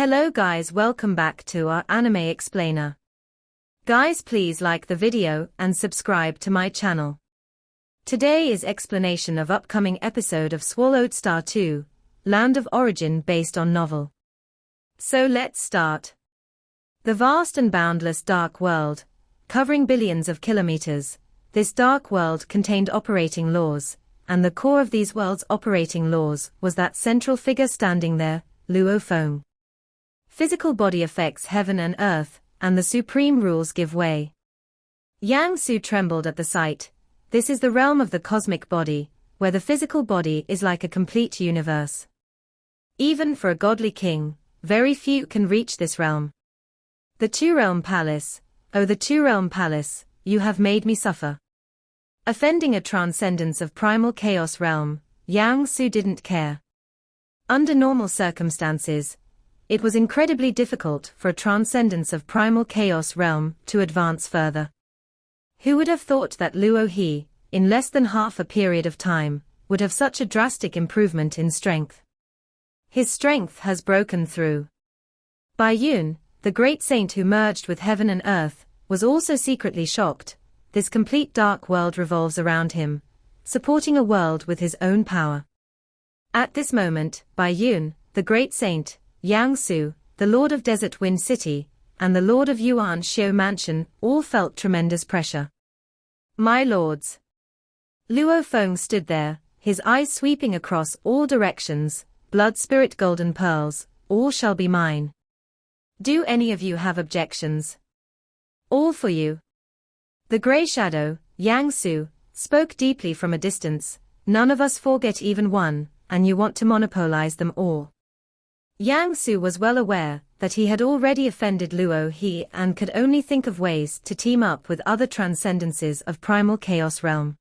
Hello guys, welcome back to our anime explainer. Guys, please like the video and subscribe to my channel. Today is explanation of upcoming episode of Swallowed Star 2, Land of Origin based on novel. So let's start. The vast and boundless dark world, covering billions of kilometers, this dark world contained operating laws, and the core of these world's operating laws was that central figure standing there, Luo Feng. Physical body affects heaven and earth, and the supreme rules give way. Yang Su trembled at the sight. This is the realm of the cosmic body, where the physical body is like a complete universe. Even for a godly king, very few can reach this realm. The Two-Realm Palace, oh the Two-Realm Palace, you have made me suffer. Offending a transcendence of primal chaos realm, Yang Su didn't care. Under normal circumstances, it was incredibly difficult for a transcendence of primal chaos realm to advance further. Who would have thought that Luo He, in less than half a period of time, would have such a drastic improvement in strength? His strength has broken through. Bai Yun, the great saint who merged with heaven and earth, was also secretly shocked. This complete dark world revolves around him, supporting a world with his own power. At this moment, Bai Yun, the great saint, Yang Su, the Lord of Desert Wind City, and the Lord of Yuan Xiao Mansion all felt tremendous pressure. My lords. Luo Feng stood there, his eyes sweeping across all directions. Blood spirit golden pearls, all shall be mine. Do any of you have objections? All for you. The grey shadow, Yang Su, spoke deeply from a distance. None of us forget even one, and you want to monopolize them all. Yang Su was well aware that he had already offended Luo He and could only think of ways to team up with other transcendences of primal chaos realm.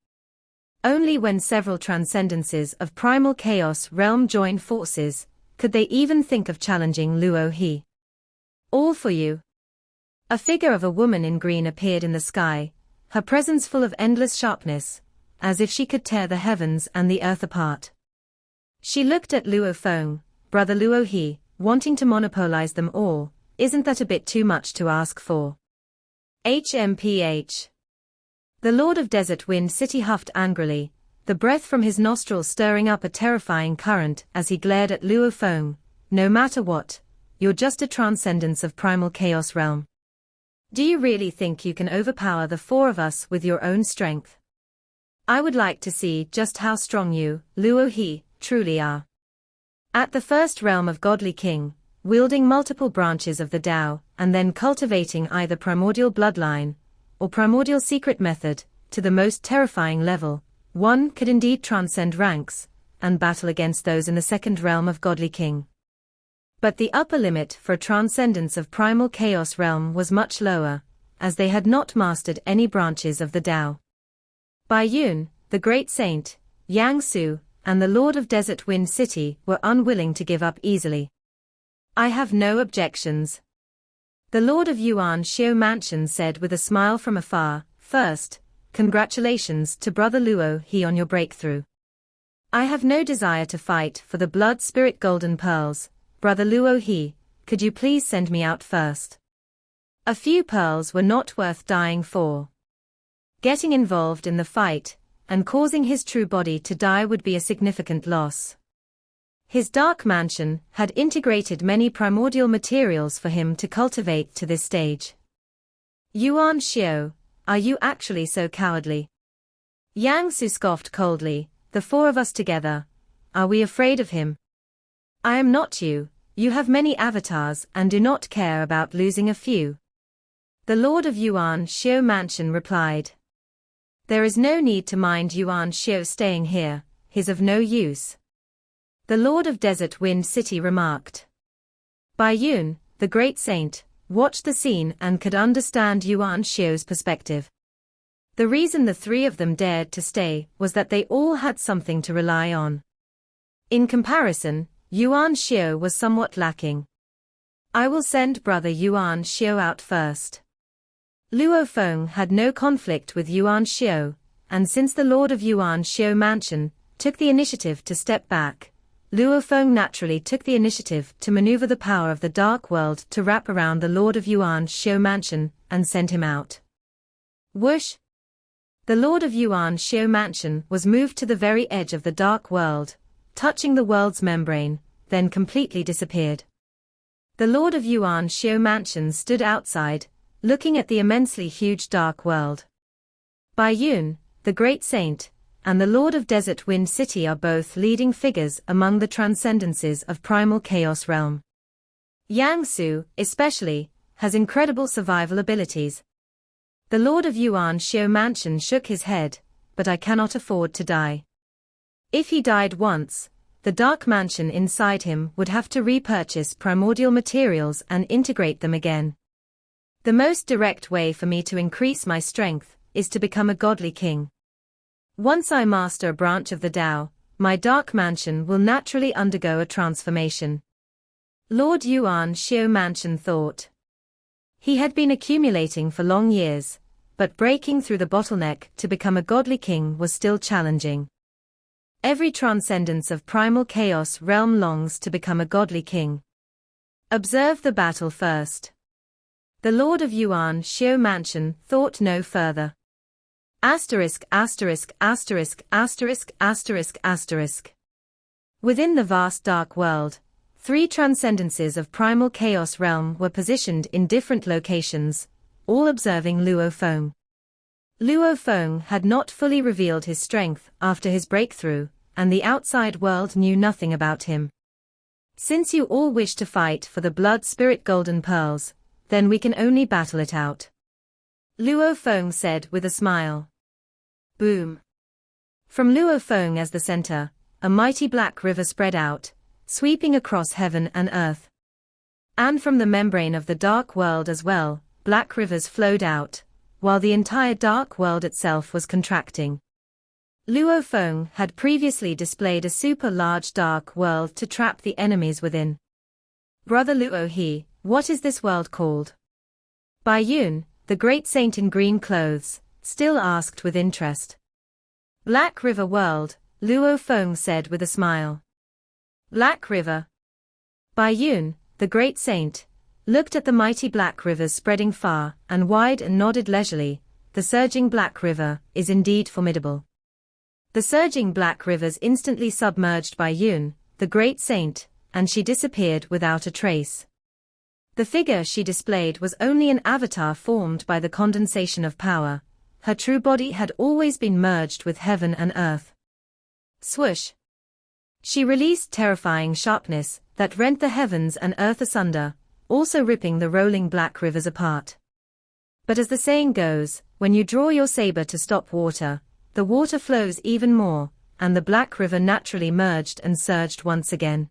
Only when several transcendences of primal chaos realm join forces, could they even think of challenging Luo He. All for you. A figure of a woman in green appeared in the sky, her presence full of endless sharpness, as if she could tear the heavens and the earth apart. She looked at Luo Feng. Brother Luo He, wanting to monopolize them all, isn't that a bit too much to ask for? HMPH. The Lord of Desert Wind City huffed angrily, the breath from his nostrils stirring up a terrifying current as he glared at Luo Feng. No matter what, you're just a transcendence of primal chaos realm. Do you really think you can overpower the four of us with your own strength? I would like to see just how strong you, Luo He, truly are. At the first realm of godly king, wielding multiple branches of the Tao, and then cultivating either primordial bloodline, or primordial secret method, to the most terrifying level, one could indeed transcend ranks, and battle against those in the second realm of godly king. But the upper limit for a transcendence of primal chaos realm was much lower, as they had not mastered any branches of the Tao. Bai Yun, the great saint, Yang Su, and the Lord of Desert Wind City were unwilling to give up easily. I have no objections. The Lord of Yuan Xiao Mansion said with a smile from afar. First, congratulations to Brother Luo He on your breakthrough. I have no desire to fight for the blood spirit golden pearls. Brother Luo He, could you please send me out first? A few pearls were not worth dying for. Getting involved in the fight, and causing his true body to die would be a significant loss. His dark mansion had integrated many primordial materials for him to cultivate to this stage. Yuan Xiao, are you actually so cowardly? Yang Su scoffed coldly, the four of us together, are we afraid of him? I am not you have many avatars and do not care about losing a few. The Lord of Yuan Xiao Mansion replied. There is no need to mind Yuan Xiao staying here, he's of no use. The Lord of Desert Wind City remarked. Bai Yun, the great saint, watched the scene and could understand Yuan Xiao's perspective. The reason the three of them dared to stay was that they all had something to rely on. In comparison, Yuan Xiao was somewhat lacking. I will send Brother Yuan Xiao out first. Luo Feng had no conflict with Yuan Xiao, and since the Lord of Yuan Xiao Mansion took the initiative to step back, Luo Feng naturally took the initiative to maneuver the power of the dark world to wrap around the Lord of Yuan's Xiu mansion and send him out. Whoosh! The Lord of Yuan's Xiu mansion was moved to the very edge of the dark world, touching the world's membrane, then completely disappeared. The Lord of Yuan's Xiu mansion stood outside, looking at the immensely huge dark world. Bai Yun, the great saint, and the Lord of Desert Wind City are both leading figures among the transcendences of primal chaos realm. Yang Su, especially, has incredible survival abilities. The Lord of Yuan's Xiu mansion shook his head, but I cannot afford to die. If he died once, the dark mansion inside him would have to repurchase primordial materials and integrate them again. The most direct way for me to increase my strength is to become a godly king. Once I master a branch of the Tao, my dark mansion will naturally undergo a transformation. Lord Yuan's Xiu mansion thought. He had been accumulating for long years, but breaking through the bottleneck to become a godly king was still challenging. Every transcendence of primal chaos realm longs to become a godly king. Observe the battle first. The Lord of Yuan's Xiu mansion thought no further. Asterisk asterisk asterisk asterisk asterisk asterisk. Within the vast dark world, 3 transcendences of primal chaos realm were positioned in different locations, all observing Luo Feng. Luo Feng had not fully revealed his strength after his breakthrough, and the outside world knew nothing about him. Since you all wish to fight for the blood spirit golden pearls, then we can only battle it out. Luo Feng said with a smile. Boom. From Luo Feng as the center, a mighty black river spread out, sweeping across heaven and earth. And from the membrane of the dark world as well, black rivers flowed out, while the entire dark world itself was contracting. Luo Feng had previously displayed a super large dark world to trap the enemies within. Brother Luo He, what is this world called? Bai Yun, the great saint in green clothes, still asked with interest. Black River World, Luo Feng said with a smile. Black River. Bai Yun, the great saint, looked at the mighty black rivers spreading far and wide and nodded leisurely. The surging black river is indeed formidable. The surging black rivers instantly submerged Bai Yun, the great saint, and she disappeared without a trace. The figure she displayed was only an avatar formed by the condensation of power. Her true body had always been merged with heaven and earth. Swoosh! She released terrifying sharpness that rent the heavens and earth asunder, also ripping the rolling black rivers apart. But as the saying goes, when you draw your saber to stop water, the water flows even more, and the black river naturally merged and surged once again.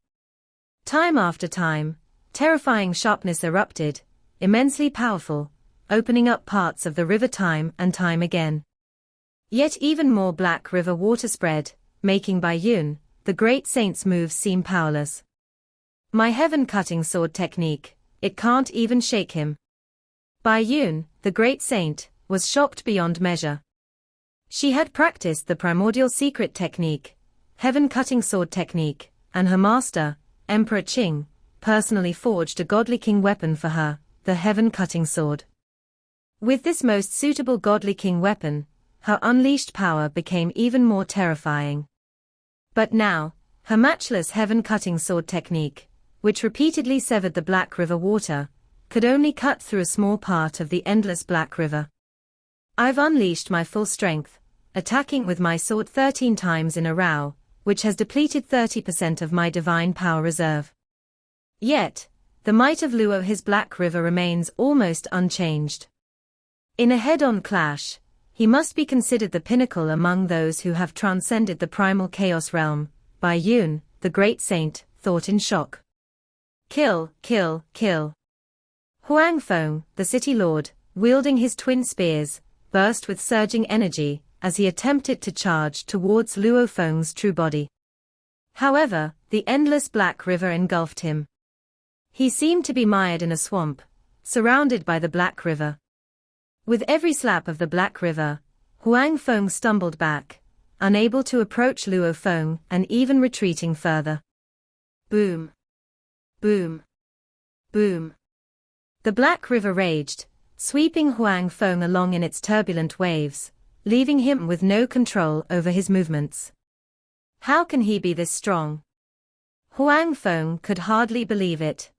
Time after time, terrifying sharpness erupted, immensely powerful, opening up parts of the river time and time again. Yet even more black river water spread, making Bai Yun, the great saint's moves seem powerless. My heaven-cutting sword technique, it can't even shake him. Bai Yun, the great saint, was shocked beyond measure. She had practiced the primordial secret technique, heaven-cutting sword technique, and her master, Emperor Qing, personally forged a godly king weapon for her, the heaven-cutting sword. With this most suitable godly king weapon, her unleashed power became even more terrifying. But now, her matchless heaven-cutting sword technique, which repeatedly severed the Black River water, could only cut through a small part of the endless Black River. I've unleashed my full strength, attacking with my sword 13 times in a row, which has depleted 30% of my divine power reserve. Yet, the might of Luo his Black River remains almost unchanged. In a head-on clash, he must be considered the pinnacle among those who have transcended the primal chaos realm. Bai Yun, the great saint, thought in shock. Kill, kill, kill. Huang Feng, the city lord, wielding his twin spears, burst with surging energy as he attempted to charge towards Luo Feng's true body. However, the endless Black River engulfed him. He seemed to be mired in a swamp, surrounded by the Black River. With every slap of the Black River, Huang Feng stumbled back, unable to approach Luo Feng and even retreating further. Boom. Boom. Boom. The Black River raged, sweeping Huang Feng along in its turbulent waves, leaving him with no control over his movements. How can he be this strong? Huang Feng could hardly believe it.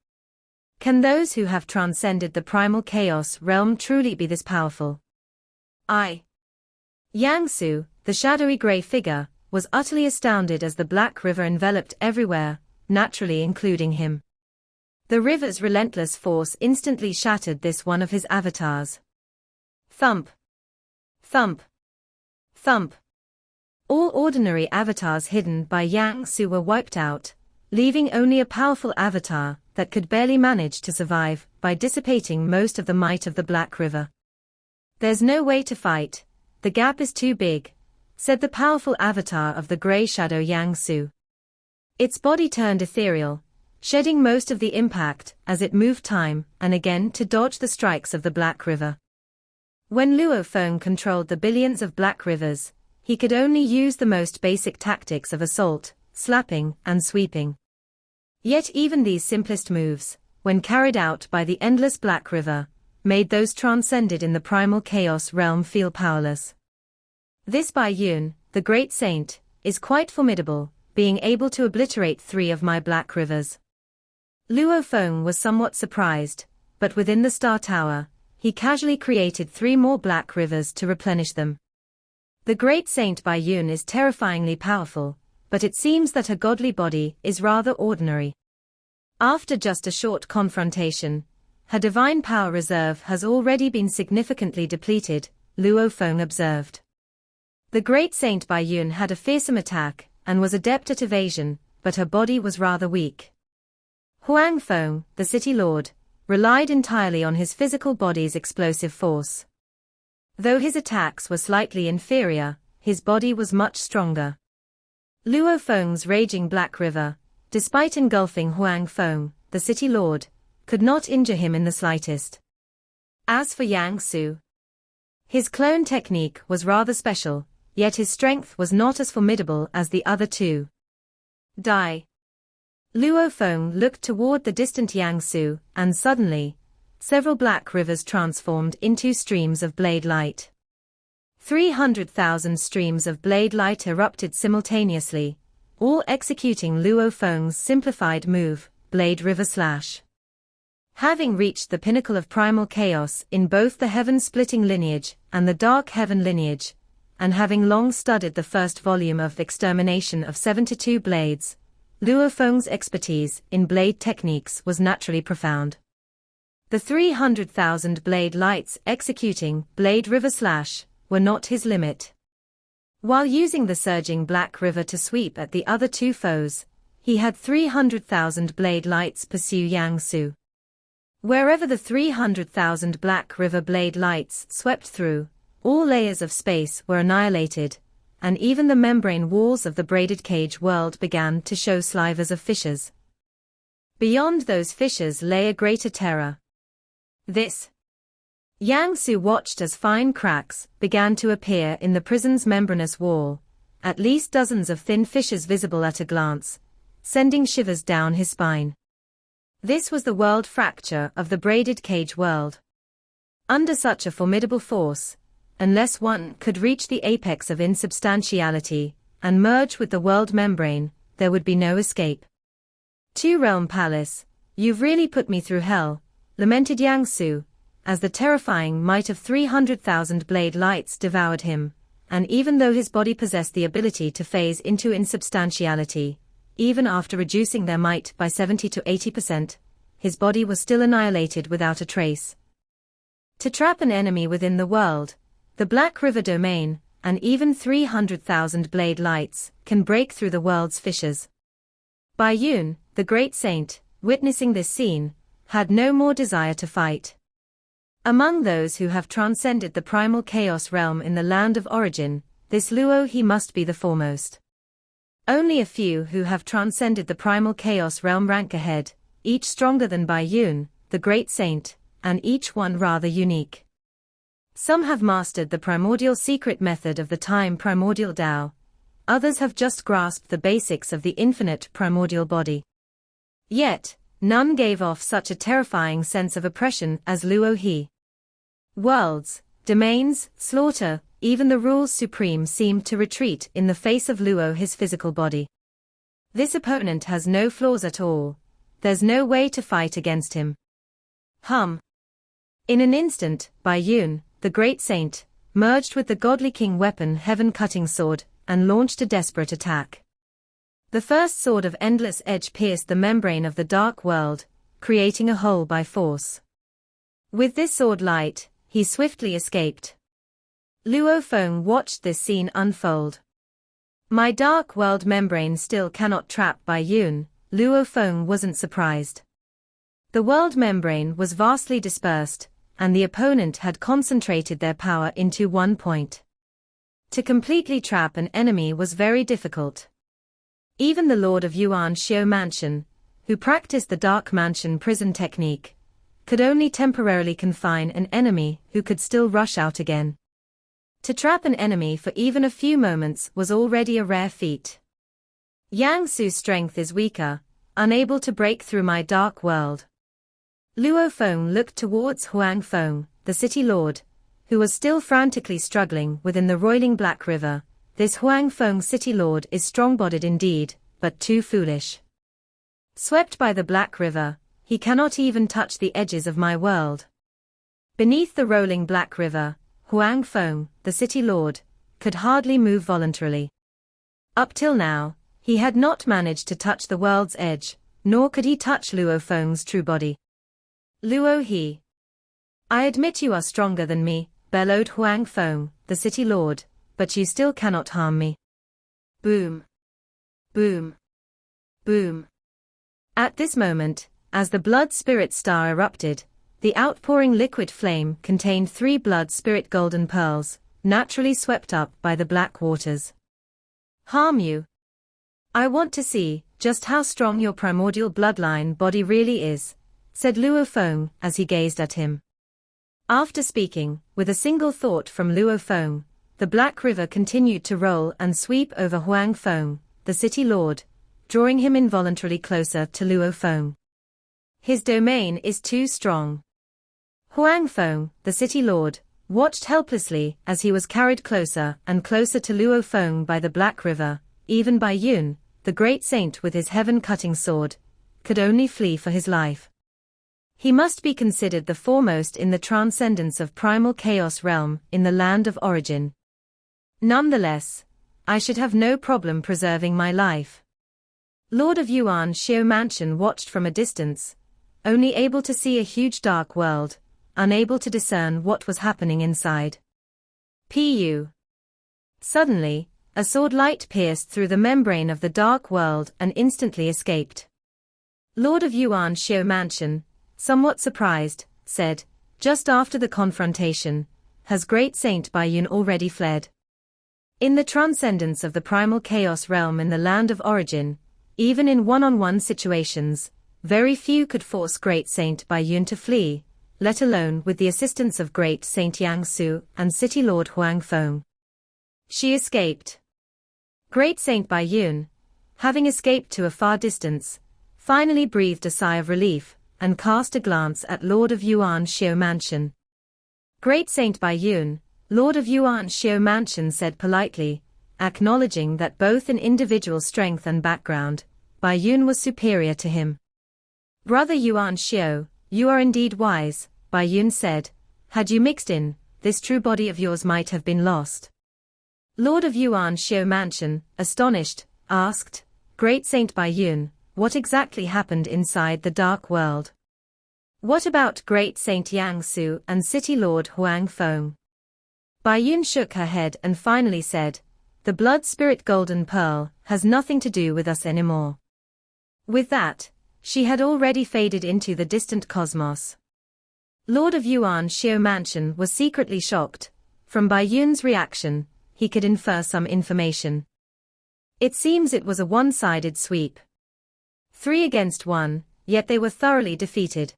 Can those who have transcended the primal chaos realm truly be this powerful? Yang Su, the shadowy grey figure, was utterly astounded as the Black River enveloped everywhere, naturally including him. The river's relentless force instantly shattered this one of his avatars. Thump. Thump. Thump. All ordinary avatars hidden by Yang Su were wiped out, leaving only a powerful avatar that could barely manage to survive by dissipating most of the might of the Black River. There's no way to fight, the gap is too big, said the powerful avatar of the grey shadow Yang Su. Its body turned ethereal, shedding most of the impact as it moved time and again to dodge the strikes of the Black River. When Luo Feng controlled the billions of Black Rivers, he could only use the most basic tactics of assault, slapping, and sweeping. Yet even these simplest moves, when carried out by the endless Black River, made those transcended in the primal chaos realm feel powerless. This Bai Yun, the great saint, is quite formidable, being able to obliterate 3 of my Black Rivers. Luo Feng was somewhat surprised, but within the Star Tower, he casually created 3 more Black Rivers to replenish them. The great saint Bai Yun is terrifyingly powerful, but it seems that her godly body is rather ordinary. After just a short confrontation, her divine power reserve has already been significantly depleted, Luo Feng observed. The great saint Bai Yun had a fearsome attack and was adept at evasion, but her body was rather weak. Huang Feng, the city lord, relied entirely on his physical body's explosive force. Though his attacks were slightly inferior, his body was much stronger. Luo Feng's raging Black River, despite engulfing Huang Feng, the city lord, could not injure him in the slightest. As for Yang Su, his clone technique was rather special, yet his strength was not as formidable as the other 2. Die. Luo Feng looked toward the distant Yang Su, and suddenly, several Black Rivers transformed into streams of blade light. 300,000 streams of blade light erupted simultaneously, all executing Luo Feng's simplified move, Blade River Slash. Having reached the pinnacle of primal chaos in both the heaven-splitting lineage and the dark heaven lineage, and having long studied the first volume of Extermination of 72 Blades, Luo Feng's expertise in blade techniques was naturally profound. The 300,000 blade lights executing Blade River Slash were not his limit. While using the surging Black River to sweep at the other 2 foes, he had 300,000 blade lights pursue Yang Su. Wherever the 300,000 Black River blade lights swept through, all layers of space were annihilated, and even the membrane walls of the braided cage world began to show slivers of fissures. Beyond those fissures lay a greater terror. This. Yang Su watched as fine cracks began to appear in the prison's membranous wall, at least dozens of thin fissures visible at a glance, sending shivers down his spine. This was the world fracture of the braided cage world. Under such a formidable force, unless one could reach the apex of insubstantiality and merge with the world membrane, there would be no escape. Two-Realm Palace, you've really put me through hell, lamented Yang Su, as the terrifying might of 300,000 blade lights devoured him, and even though his body possessed the ability to phase into insubstantiality, even after reducing their might by 70 to 80%, his body was still annihilated without a trace. To trap an enemy within the world, the Black River domain, and even 300,000 blade lights, can break through the world's fissures. Bai Yun, the great saint, witnessing this scene, had no more desire to fight. Among those who have transcended the primal chaos realm in the land of origin, this Luo he must be the foremost. Only a few who have transcended the primal chaos realm rank ahead, each stronger than Bai Yun, the great saint, and each one rather unique. Some have mastered the primordial secret method of the time primordial Tao, others have just grasped the basics of the infinite primordial body. Yet, none gave off such a terrifying sense of oppression as Luo He. Worlds, domains, slaughter, even the rules supreme seemed to retreat in the face of Luo He's physical body. This opponent has no flaws at all. There's no way to fight against him. In an instant, Bai Yun, the great saint, merged with the godly king weapon heaven-cutting sword, and launched a desperate attack. The first sword of endless edge pierced the membrane of the dark world, creating a hole by force. With this sword light, he swiftly escaped. Luo Feng watched this scene unfold. My dark world membrane still cannot trap Bai Yun. Luo Feng wasn't surprised. The world membrane was vastly dispersed, and the opponent had concentrated their power into one point. To completely trap an enemy was very difficult. Even the Lord of Yuan Xiao Mansion, who practiced the Dark Mansion prison technique, could only temporarily confine an enemy who could still rush out again. To trap an enemy for even a few moments was already a rare feat. Yang Su's strength is weaker, unable to break through my dark world. Luo Feng looked towards Huang Feng, the city lord, who was still frantically struggling within the roiling Black River. This Huang Feng city lord is strong-bodied indeed, but too foolish. Swept by the Black River, he cannot even touch the edges of my world. Beneath the rolling Black River, Huang Feng, the city lord, could hardly move voluntarily. Up till now, he had not managed to touch the world's edge, nor could he touch Luo Feng's true body. Luo He. I admit you are stronger than me, bellowed Huang Feng, the city lord, but you still cannot harm me. Boom. Boom. Boom. At this moment, as the blood spirit star erupted, the outpouring liquid flame contained 3 blood spirit golden pearls, naturally swept up by the black waters. Harm you? I want to see just how strong your primordial bloodline body really is, said Luo Feng as he gazed at him. After speaking, with a single thought from Luo Feng, the Black River continued to roll and sweep over Huang Feng, the city lord, drawing him involuntarily closer to Luo Feng. His domain is too strong. Huang Feng, the city lord, watched helplessly as he was carried closer and closer to Luo Feng by the Black River. Even Bai Yun, the great saint with his heaven-cutting sword, could only flee for his life. He must be considered the foremost in the transcendence of primal chaos realm in the land of origin. Nonetheless, I should have no problem preserving my life. Lord of Yuan Xiao Mansion watched from a distance, only able to see a huge dark world, unable to discern what was happening inside. Pu. Suddenly, a sword light pierced through the membrane of the dark world and instantly escaped. Lord of Yuan Xiao Mansion, somewhat surprised, said, just after the confrontation, has great Saint Bai Yun already fled? In the transcendence of the primal chaos realm in the land of origin, even in one-on-one situations, very few could force great Saint Bai Yun to flee, let alone with the assistance of great Saint Yang Su and city lord Huang Feng. She escaped. Great Saint Bai Yun, having escaped to a far distance, finally breathed a sigh of relief, and cast a glance at Lord of Yuan Xiao Mansion. Great Saint Bai Yun, Lord of Yuan Xiao Mansion said politely, acknowledging that both in individual strength and background, Bai Yun was superior to him. Brother Yuan Xiao, you are indeed wise, Bai Yun said. Had you mixed in, this true body of yours might have been lost. Lord of Yuan Xiao Mansion, astonished, asked, Great Saint Bai Yun, what exactly happened inside the dark world? What about Great Saint Yang Su and City Lord Huang Feng? Bai Yun shook her head and finally said, the blood spirit golden pearl has nothing to do with us anymore. With that, she had already faded into the distant cosmos. Lord of Yuan Xiao Mansion was secretly shocked. From Bai Yun's reaction, he could infer some information. It seems it was a one-sided sweep. 3 against 1, yet they were thoroughly defeated.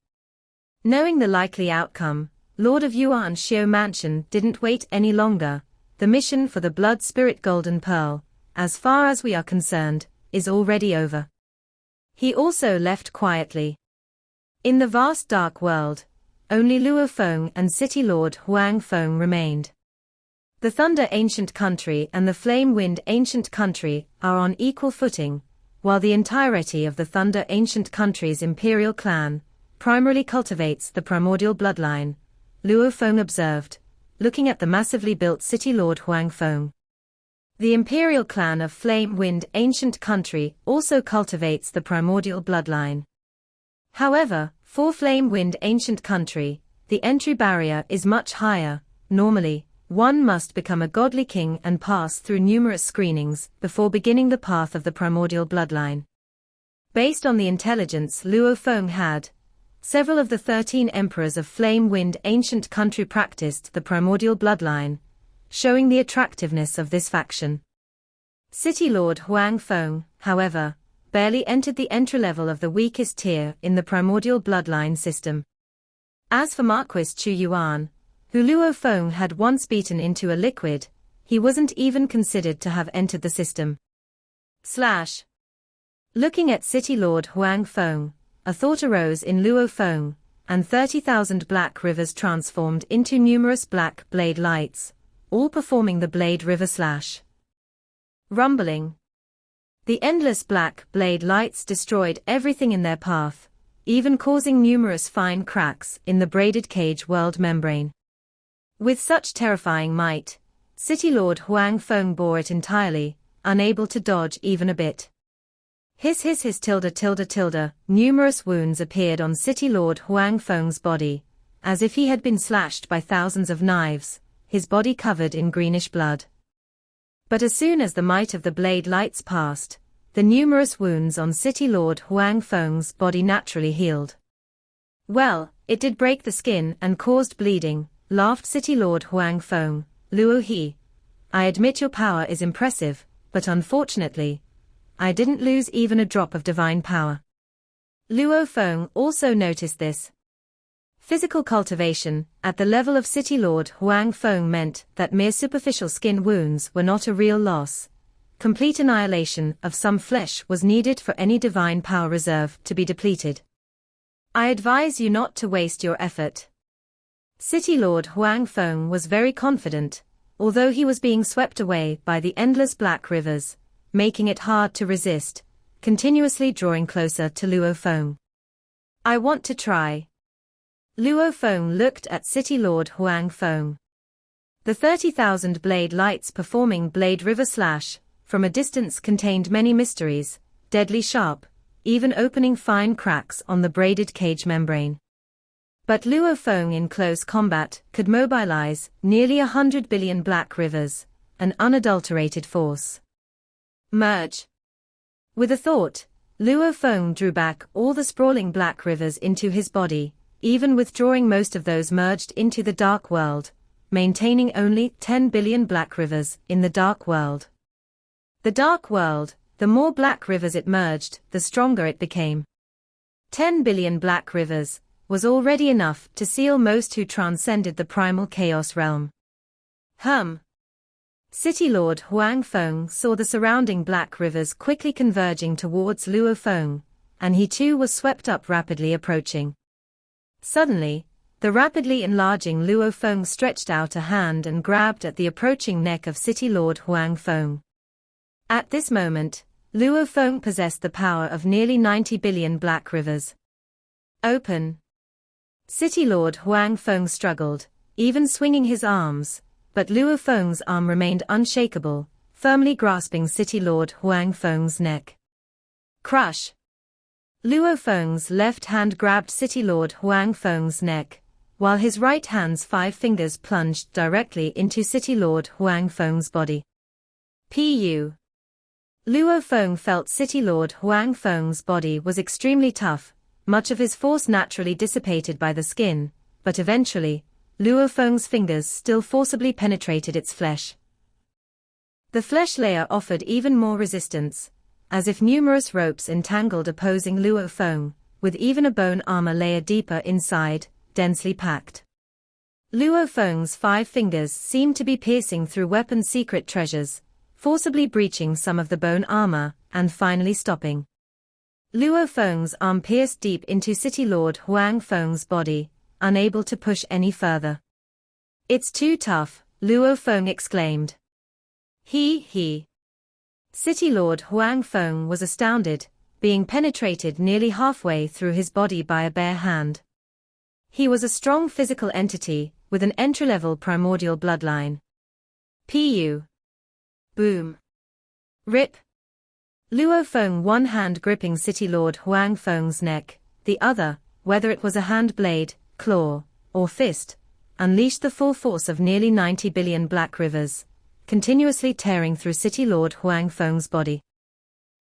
Knowing the likely outcome, Lord of Yuan Xiao Mansion didn't wait any longer. The mission for the Blood Spirit Golden Pearl, as far as we are concerned, is already over. He also left quietly. In the vast dark world, only Luo Feng and City Lord Huang Feng remained. The Thunder Ancient Country and the Flame Wind Ancient Country are on equal footing, while the entirety of the Thunder Ancient Country's imperial clan primarily cultivates the primordial bloodline, Luo Feng observed, looking at the massively built City Lord Huang Feng. The imperial clan of Flame Wind Ancient Country also cultivates the primordial bloodline. However, for Flame Wind Ancient Country, the entry barrier is much higher. Normally, one must become a godly king and pass through numerous screenings before beginning the path of the primordial bloodline. Based on the intelligence Luo Feng had, several of the 13 emperors of Flame Wind Ancient Country practiced the primordial bloodline, showing the attractiveness of this faction. City Lord Huang Feng, however, barely entered the entry level of the weakest tier in the primordial bloodline system. As for Marquis Chu Yuan, who Luo Feng had once beaten into a liquid, he wasn't even considered to have entered the system. Looking at City Lord Huang Feng, a thought arose in Luo Feng, and 30,000 black rivers transformed into numerous black blade lights, all performing the blade river slash. Rumbling. The endless black blade lights destroyed everything in their path, even causing numerous fine cracks in the braided cage world membrane. With such terrifying might, City Lord Huang Feng bore it entirely, unable to dodge even a bit. Hiss tilde tilde tilde, numerous wounds appeared on City Lord Huang Feng's body, as if he had been slashed by thousands of knives, his body covered in greenish blood. But as soon as the might of the blade lights passed, the numerous wounds on City Lord Huang Feng's body naturally healed. Well, it did break the skin and caused bleeding, laughed City Lord Huang Feng. Luo He, I admit your power is impressive, but unfortunately, I didn't lose even a drop of divine power. Luo Feng also noticed this. Physical cultivation, at the level of City Lord Huang Feng meant that mere superficial skin wounds were not a real loss. Complete annihilation of some flesh was needed for any divine power reserve to be depleted. I advise you not to waste your effort. City Lord Huang Feng was very confident, although he was being swept away by the endless black rivers, making it hard to resist, continuously drawing closer to Luo Feng. I want to try. Luo Feng looked at City Lord Huang Feng. The 30,000 blade lights performing blade river slash, from a distance contained many mysteries, deadly sharp, even opening fine cracks on the braided cage membrane. But Luo Feng in close combat could mobilize nearly 100 billion black rivers, an unadulterated force. Merge. With a thought, Luo Feng drew back all the sprawling black rivers into his body, even withdrawing most of those merged into the dark world, maintaining only 10 billion black rivers in the dark world. The dark world, the more black rivers it merged, the stronger it became. 10 billion black rivers was already enough to seal most who transcended the primal chaos realm. City Lord Huang Feng saw the surrounding black rivers quickly converging towards Luo Feng, and he too was swept up rapidly approaching. Suddenly, the rapidly enlarging Luo Feng stretched out a hand and grabbed at the approaching neck of City Lord Huang Feng. At this moment, Luo Feng possessed the power of nearly 90 billion black rivers. Open. City Lord Huang Feng struggled, even swinging his arms, but Luo Feng's arm remained unshakable, firmly grasping City Lord Huang Feng's neck. Crush. Luo Feng's left hand grabbed City Lord Huang Feng's neck, while his right hand's 5 fingers plunged directly into City Lord Huang Feng's body. Pu. Luo Feng felt City Lord Huang Feng's body was extremely tough, much of his force naturally dissipated by the skin, but eventually, Luo Feng's fingers still forcibly penetrated its flesh. The flesh layer offered even more resistance, as if numerous ropes entangled opposing Luo Feng, with even a bone armor layer deeper inside, densely packed. Luo Feng's 5 fingers seemed to be piercing through weapon secret treasures, forcibly breaching some of the bone armor, and finally stopping. Luo Feng's arm pierced deep into City Lord Huang Feng's body, unable to push any further. "It's too tough," Luo Feng exclaimed. He. City Lord Huang Feng was astounded, being penetrated nearly halfway through his body by a bare hand. He was a strong physical entity, with an entry-level primordial bloodline. Pu. Boom. Rip. Luo Feng, one hand gripping City Lord Huang Feng's neck, the other, whether it was a hand blade, claw, or fist, unleashed the full force of nearly 90 billion black rivers, continuously tearing through City Lord Huang Feng's body.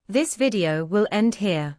This video will end here.